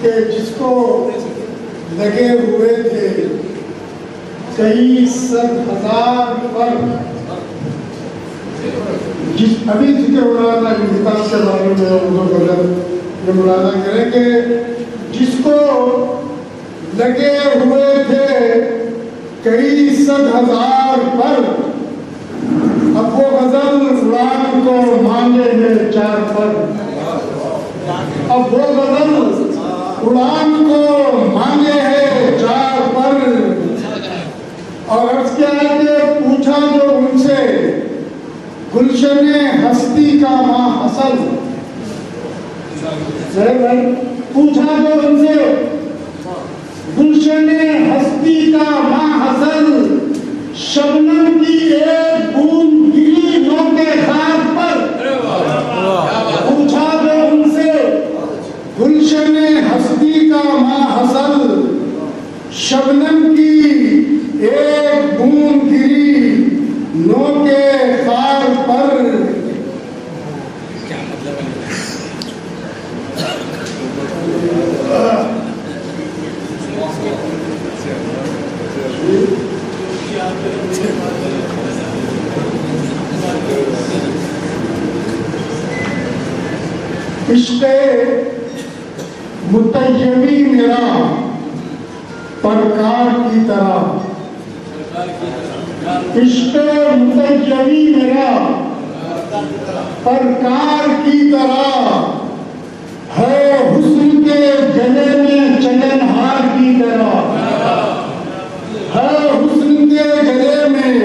कि जिसको लगे हुए थे कई सद हजार पर, जिस अभी जिक्र हो रहा था किताब के बारे में उनको गलत ये मुलाजा करें कि जिसको लगे हुए थे कई सद हजार पर, अब वो गजल फुलान को मांगे हैं 4 पर। अब वो गजल फुलान को मांगे हैं 4 पर। और अर्ज क्या है कि पूछा जो उनसे गुलशन हस्ती का माँ हसल, भाई पूछा जो उनसे गुलशन हस्ती का माँ हसल, शबनम की एक बूंद गिरी नो के खाक पर। पूछा जो उनसे गुलशन हस्ती का माँ हसल, शबनम की एक बूंद गिरी नो के खाक पर। क्या मतलब इश्क़े मुतय्यबी मेरा परकार की तरह, इश्क़े मुतय्यबी मेरा परकार की तरह है, हुस्न के गले में चंदनहार की तरह है, हुस्न के गले में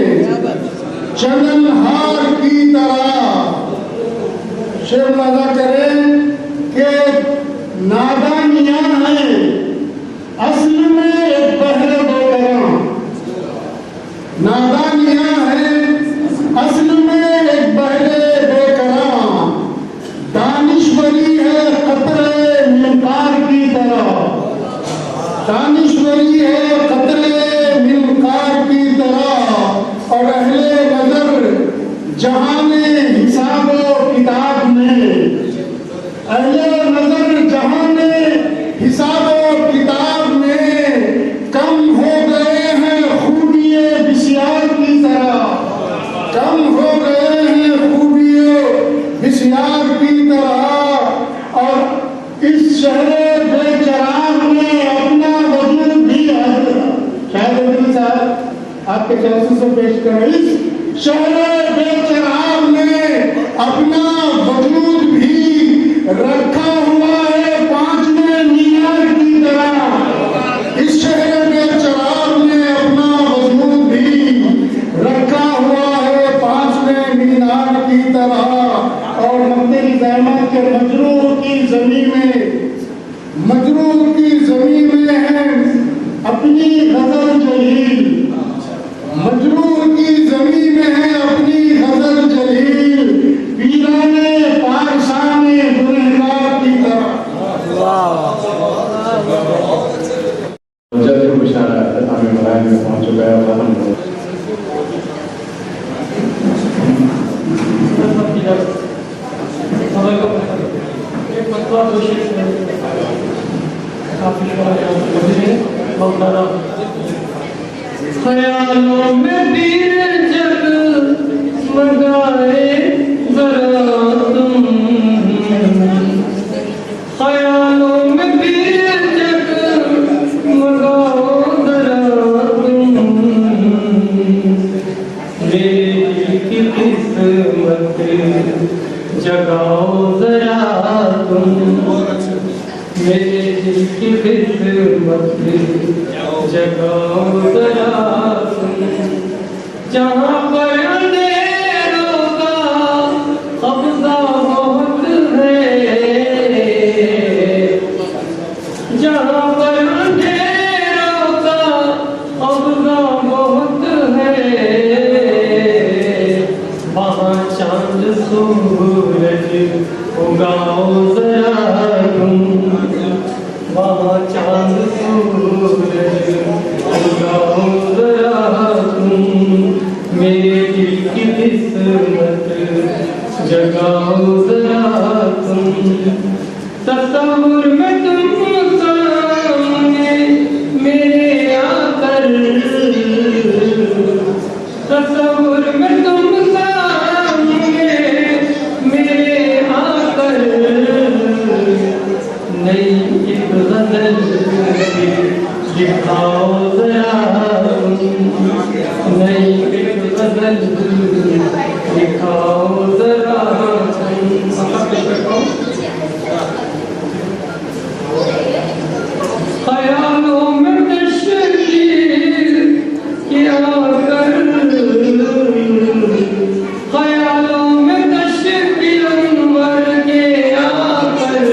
चंदनहार की तरह। शेर मुलाजा करें कि नादानियां हैं असल में एक बहरे बेकरां, नादानियां हैं असल में एक बहरे बेकरां, दानिश्वरी है कतरे मिनकार की तरह, दानिश्वरी है कतरे मिनकार की तरह। और अहले नजर जहां में हिसाब किताब में, अहले नजर जहां में हिसाब किताब में कम हो गए हैं खूबिये बिस्यार की तरह, कम हो गए हैं खूबिये बिस्यार की तरह। और इस शहरे बेचराग में अपना वजूद भी शायद साहब आपके चौसे से पेश करें, इस शहरे बेचराग में अपना वजूद भी रखा हुआ है 5वें मीनार की तरह, इस शहर बेचराग में अपना वजूद भी रखा हुआ है 5वें मीनार की तरह। और मक्तरी ज़हमत के मजरूह की ज़मीन में, मजरूह की ज़मीन में है अपनी गजल जलील, मजरूह की ज़मीन में है अपनी गजल जलील, पीराने पारसाने गुनहगार की तरह। जल्द मुशारा हमें मलाय में पहुंच चुका है। खत्म ख्यालों में पीर जग मगाए जरा तुम, ख्यालों में पीर जग मगाओ जरा तुम, मेरी की किस्मत जगाओ जरा तुम, मेरी की किस्मत जगाओ जरा तुम। जहाँ पर अंधेरों का कब्जा बहुत है, जहाँ पर अंधेरों का कब्जा बहुत है, वहाँ चांद सूरज उगाओ जरा तुम, वहाँ चांद सूरज उगाओ जरा तुम, मेरे दिल की किस्मत जगाओ जरा तुम। तस्वुर में तुम सामने मेरे आकर, तस्वुर में तुम सामने मेरे आकर, नई एक गजल दिखाओ जरा, नई एक गजल दिखाओ जरा। ख्यालों में तशकीर किया कर, ख्यालों में तशकीर अनवर के आकर,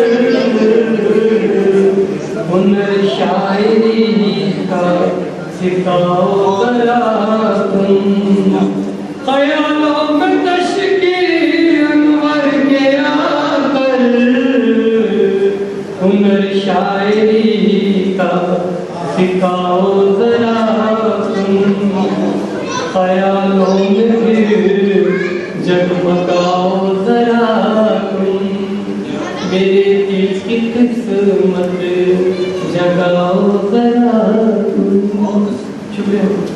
हुनर शायरी का सिखाओ जरा तुम। ख्यालों में तशकीर अनवर के आकर, हुनर शायरी का सिखाओ जरा तुम। ख्यालों में फिर जगमगाओ जरा तुम, मेरे दिल की किस्मत जगाओ जरा तुम। शुक्रिया।